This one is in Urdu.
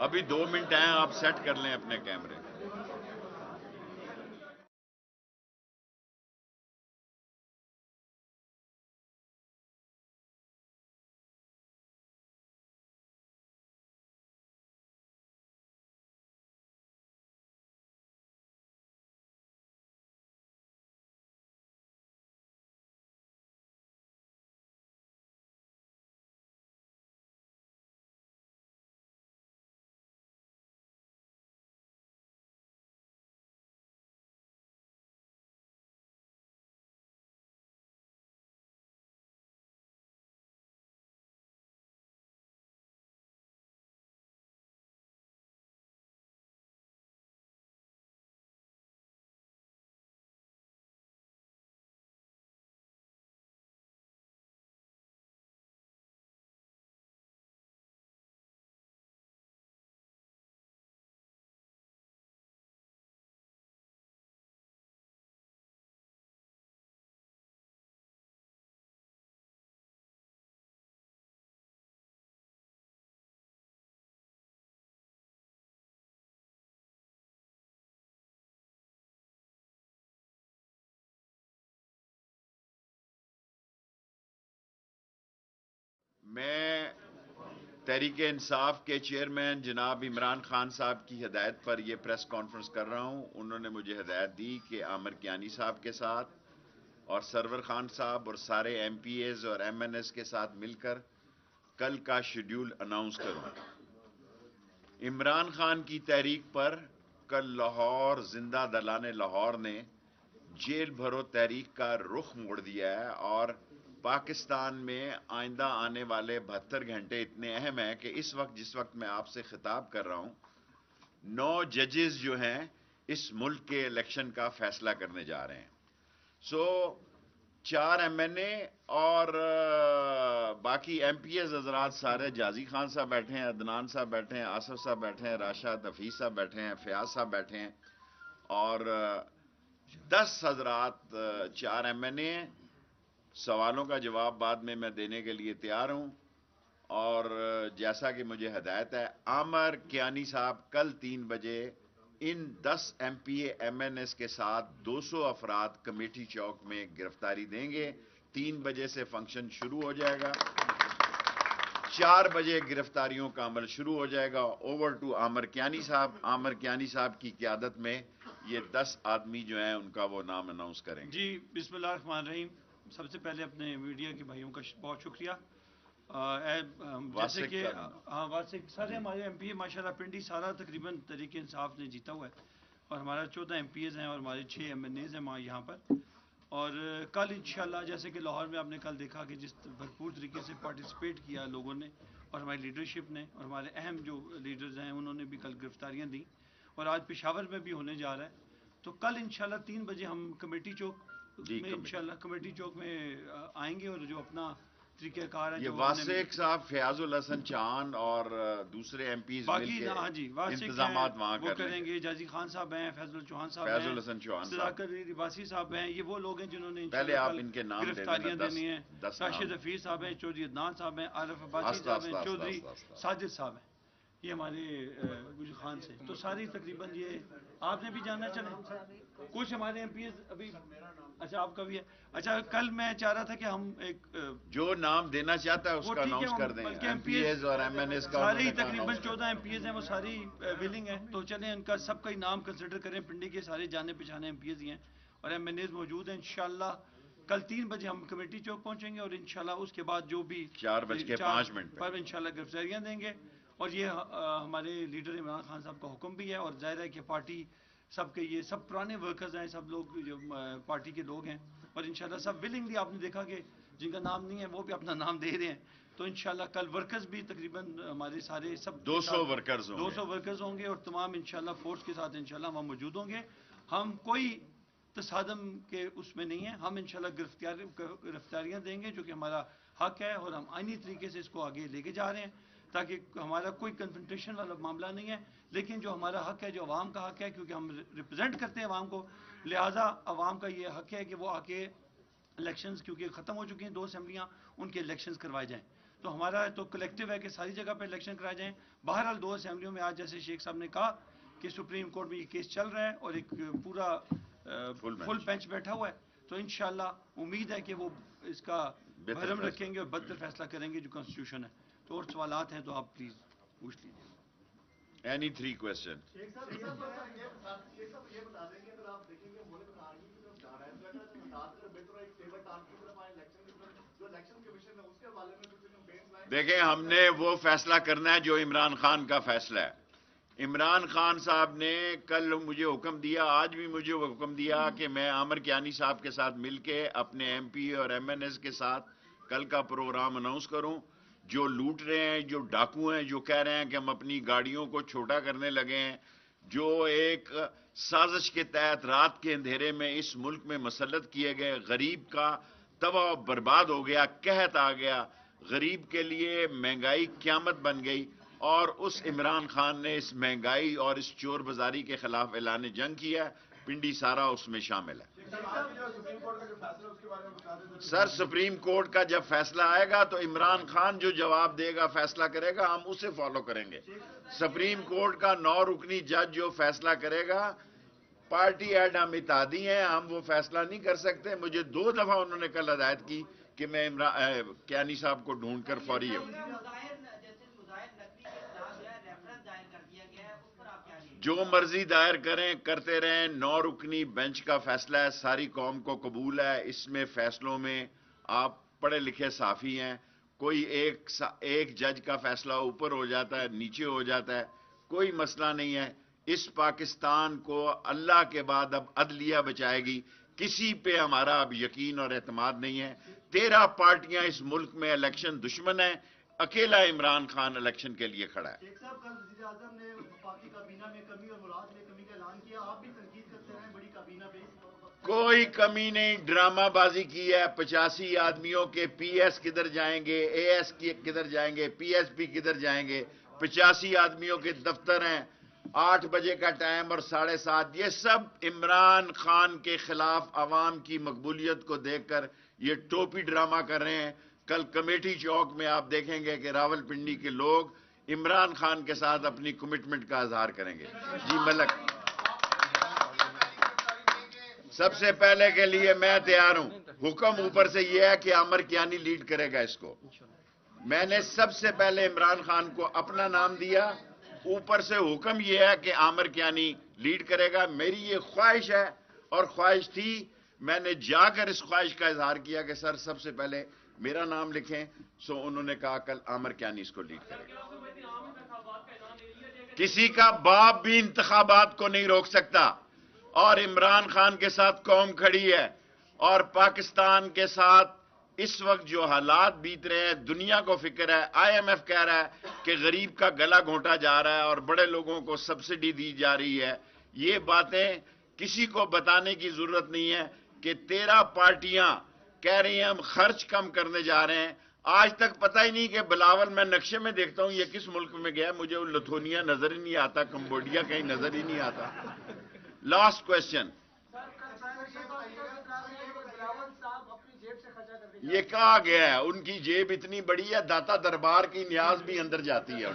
ابھی 2 منٹ ہیں، آپ سیٹ کر لیں اپنے کیمرے۔ میں تحریک انصاف کے چیئرمین جناب عمران خان صاحب کی ہدایت پر یہ پریس کانفرنس کر رہا ہوں۔ انہوں نے مجھے ہدایت دی کہ عامر کیانی صاحب کے ساتھ اور سرور خان صاحب اور سارے ایم پی ایز اور ایم این ایس کے ساتھ مل کر کل کا شیڈیول اناؤنس کروں۔ عمران خان کی تحریک پر کل لاہور زندہ دلان لاہور نے جیل بھرو تحریک کا رخ موڑ دیا ہے، اور پاکستان میں آئندہ آنے والے 72 گھنٹے اتنے اہم ہیں کہ اس وقت جس وقت میں آپ سے خطاب کر رہا ہوں 9 ججز جو ہیں اس ملک کے الیکشن کا فیصلہ کرنے جا رہے ہیں۔ سو 4 ایم این اے اور باقی ایم پی ایز حضرات سارے، جازی خان صاحب بیٹھے ہیں، عدنان صاحب بیٹھے ہیں، آصف صاحب بیٹھے ہیں، راشد حفیظ صاحب بیٹھے ہیں، فیاض صاحب بیٹھے ہیں، اور 10 حضرات 4 ایم این اے ہیں۔ سوالوں کا جواب بعد میں دینے کے لیے تیار ہوں، اور جیسا کہ مجھے ہدایت ہے عامر کیانی صاحب کل 3 بجے ان 10 M P A M N S کے ساتھ 200 افراد کمیٹی چوک میں گرفتاری دیں گے۔ 3 بجے سے فنکشن شروع ہو جائے گا، 4 بجے گرفتاریوں کا عمل شروع ہو جائے گا۔ اوور ٹو عامر کیانی صاحب۔ عامر کیانی صاحب کی قیادت میں یہ 10 آدمی جو ہیں ان کا وہ نام اناؤنس کریں گے۔ جی بسم اللہ الرحمن الرحیم۔ سب سے پہلے اپنے میڈیا کے بھائیوں کا بہت شکریہ۔ جیسے کہ واسق سارے ہمارے ایم پی اے ماشاء اللہ پنڈی سارا تقریباً تحریک انصاف نے جیتا ہوا ہے، اور ہمارا 14 ایم پی ایز ہیں اور ہمارے 6 ایم این ایز ہیں یہاں پر۔ اور کل انشاءاللہ جیسے کہ لاہور میں آپ نے کل دیکھا کہ جس بھرپور طریقے سے پارٹیسپیٹ کیا لوگوں نے اور ہماری لیڈرشپ نے، اور ہمارے اہم جو لیڈرز ہیں انہوں نے بھی کل گرفتاریاں دیں، اور آج پشاور میں بھی ہونے جا رہا ہے۔ تو کل انشاءاللہ 3 بجے ہم کمیٹی چوک میں انشاءاللہ کمیٹی چوک میں آئیں گے، اور جو اپنا طریقہ کار ہے یہ جو ہم نے واسق صاحب، فیاض الحسن چاند اور دوسرے ایم پیز مل باقی کے ہاں جی واسق انتظامات وہاں وہ کر لیں کریں گے۔ گے، جازی خان صاحب ہیں، فیض الچوہان صاحب فیض ہیں، الحسن چوہان صاحب، صداقت عباسی صاحب ہیں، یہ وہ لوگ ہیں جنہوں نے پہلے انشاءاللہ آپ کل ان کے نام دے گرفتاریاں دینا، دینی ہیں۔ 10 نام۔ راشد حفیظ صاحب ہیں، چودھری عدنان صاحب ہیں، عارف عباسی آستہ صاحب ہیں، آستہ آستہ چودھری آستہ آستہ۔ ساجد صاحب ہیں، یہ ہمارے گجر خان سے۔ تو ساری تقریباً یہ آپ نے بھی جاننا چاہیں کچھ ہمارے ایم پی ایز ابھی؟ اچھا آپ کا بھی ہے۔ اچھا کل میں چاہ رہا تھا کہ ہم ایک جو نام دینا چاہتا ہے اس وہ کا ٹھیک ہے، اناؤنس کر دیں۔ بلکہ ایم پی ایز اور ایم این ایز کا سارے انہوں ہی نے کہا تقریباً announce کر 14 ایم پی ایز ہیں، وہ ساری ولنگ ہیں، تو چلیں ان کا سب کا ہی نام کنسیڈر کریں۔ پنڈی کے سارے جانے پہچانے ایم پی ایز ہی ہیں اور ایم این ایز موجود ہیں۔ انشاءاللہ کل 3 بجے ہم کمیٹی چوک پہنچیں گے، اور انشاءاللہ اس کے بعد جو بھی 4:05 پر انشاءاللہ گرفتاریاں دیں گے۔ اور یہ ہمارے لیڈر عمران خان صاحب کا حکم بھی ہے، اور ظاہر ہے کہ پارٹی سب کے یہ سب پرانے ورکرز ہیں، سب لوگ جو پارٹی کے لوگ ہیں، اور انشاءاللہ سب ولنگلی آپ نے دیکھا کہ جن کا نام نہیں ہے وہ بھی اپنا نام دے رہے ہیں۔ تو انشاءاللہ کل ورکرز بھی تقریباً ہمارے سارے سب 200 ورکرز ہوں گے۔ 200 ورکرز ہوں گے، اور تمام انشاءاللہ فورس کے ساتھ انشاءاللہ وہاں موجود ہوں گے۔ ہم کوئی تصادم کے اس میں نہیں ہیں، ہم انشاءاللہ گرفتاریاں دیں گے جو کہ ہمارا حق ہے، اور ہم آئینی طریقے سے اس کو آگے لے کے جا رہے ہیں تاکہ ہمارا کوئی کنفرنٹیشن والا معاملہ نہیں ہے، لیکن جو ہمارا حق ہے، جو عوام کا حق ہے، کیونکہ ہم ریپرزینٹ کرتے ہیں عوام کو، لہٰذا عوام کا یہ حق ہے کہ وہ آ کے الیکشنز کیونکہ ختم ہو چکی ہیں 2 اسمبلیاں، ان کے الیکشنز کروائے جائیں۔ تو ہمارا تو کلیکٹیو ہے کہ ساری جگہ پہ الیکشن کرائے جائیں. بہرحال 2 اسمبلیوں میں آج جیسے شیخ صاحب نے کہا کہ سپریم کورٹ میں یہ کیس چل رہا ہے اور ایک پورا فل بینچ بیٹھا ہوا ہے, تو انشاءاللہ امید ہے کہ وہ اس کا بھرم رکھیں گے اور بہتر فیصلہ کریں گے جو کانسٹیٹیوشن ہے. تو اور سوالات ہیں تو آپ پلیز پوچھ لیجیے. Any 3 questions? یہ بتا دیں کہ اگر آپ دیکھیں گے ملک آرمی کی طرف جا رہا ہے تو اگر بہتر ایک ٹیبل ٹاک کی طرف آئے الیکشن کی طرف, جو الیکشن کمیشن ہے اس کے حوالے میں کچھ کیمپینز لائیں. دیکھیں, ہم نے وہ فیصلہ کرنا ہے جو عمران خان کا فیصلہ ہے. عمران خان صاحب نے کل مجھے حکم دیا, آج بھی مجھے حکم دیا کہ میں عامر کیانی صاحب کے ساتھ مل کے اپنے ایم پی اور ایم این ایس کے ساتھ کل کا پروگرام اناؤنس کروں. جو لوٹ رہے ہیں, جو ڈاکو ہیں, جو کہہ رہے ہیں کہ ہم اپنی گاڑیوں کو چھوٹا کرنے لگے ہیں, جو ایک سازش کے تحت رات کے اندھیرے میں اس ملک میں مسلط کیے گئے, غریب کا تباہ و برباد ہو گیا, قحط آ گیا, غریب کے لیے مہنگائی قیامت بن گئی, اور اس عمران خان نے اس مہنگائی اور اس چور بازاری کے خلاف اعلان جنگ کیا. پنڈی سارا اس میں شامل ہے. سر, سپریم کورٹ کا جب فیصلہ آئے گا تو عمران خان جو جواب دے گا, فیصلہ کرے گا, ہم اسے فالو کریں گے. سپریم کورٹ کا 9 رکنی جج جو فیصلہ کرے گا, پارٹی ایڈ ہم اتحادی ہیں, ہم وہ فیصلہ نہیں کر سکتے. مجھے 2 دفعہ انہوں نے کل ہدایت کی کہ میں کیانی صاحب کو ڈھونڈ کر فوری ہوں. جو مرضی دائر کریں, کرتے رہیں, 9 رکنی بینچ کا فیصلہ ہے, ساری قوم کو قبول ہے. اس میں فیصلوں میں آپ پڑھے لکھے صحافی ہیں, کوئی ایک جج کا فیصلہ اوپر ہو جاتا ہے, نیچے ہو جاتا ہے, کوئی مسئلہ نہیں ہے. اس پاکستان کو اللہ کے بعد اب عدلیہ بچائے گی. کسی پہ ہمارا اب یقین اور اعتماد نہیں ہے. 13 پارٹیاں اس ملک میں الیکشن دشمن ہیں, اکیلا عمران خان الیکشن کے لیے کھڑا ہے. شیخ صاحب, کل وزیر اعظم نے وفاقی کابینہ میں کمی اور مراد میں کمی کا اعلان کیا, آپ بھی تنقید کرتے رہے بڑی کابینہ پہ. کوئی کمی نہیں, ڈرامہ بازی کی ہے. 85 آدمیوں کے پی ایس کدھر جائیں گے, اے ایس کدھر جائیں گے, پی ایس پی کدھر جائیں گے. 85 آدمیوں کے دفتر ہیں, 8 بجے کا ٹائم اور 7:30. یہ سب عمران خان کے خلاف عوام کی مقبولیت کو دیکھ کر یہ ٹوپی ڈرامہ کر رہے ہیں. کل کمیٹی چوک میں آپ دیکھیں گے کہ راول پنڈی کے لوگ عمران خان کے ساتھ اپنی کمٹمنٹ کا اظہار کریں گے. جی ملک, سب سے پہلے کے لیے میں تیار ہوں. حکم اوپر سے یہ ہے کہ عامر کیانی لیڈ کرے گا اس کو. میں نے سب سے پہلے عمران خان کو اپنا نام دیا, اوپر سے حکم یہ ہے کہ عامر کیانی لیڈ کرے گا. میری یہ خواہش ہے اور خواہش تھی, میں نے جا کر اس خواہش کا اظہار کیا کہ سر سب سے پہلے میرا نام لکھیں. سو انہوں نے کہا کل عامر کیانی اس کو لیڈ کرے گا. کسی کا باپ بھی انتخابات کو نہیں روک سکتا, اور عمران خان کے ساتھ قوم کھڑی ہے. اور پاکستان کے ساتھ اس وقت جو حالات بیت رہے ہیں, دنیا کو فکر ہے. آئی ایم ایف کہہ رہا ہے کہ غریب کا گلا گھونٹا جا رہا ہے اور بڑے لوگوں کو سبسڈی دی جا رہی ہے. یہ باتیں کسی کو بتانے کی ضرورت نہیں ہے کہ 13 پارٹیاں کہہ رہی ہیں ہم خرچ کم کرنے جا رہے ہیں. آج تک پتہ ہی نہیں کہ بلاول, میں نقشے میں دیکھتا ہوں یہ کس ملک میں گیا, مجھے لتھونیا نظر ہی نہیں آتا, کمبوڈیا کہیں نظر ہی نہیں آتا. لاسٹ کوشچن, یہ کہا گیا ہے ان کی جیب اتنی بڑی ہے, داتا دربار کی نیاز بھی اندر جاتی ہے.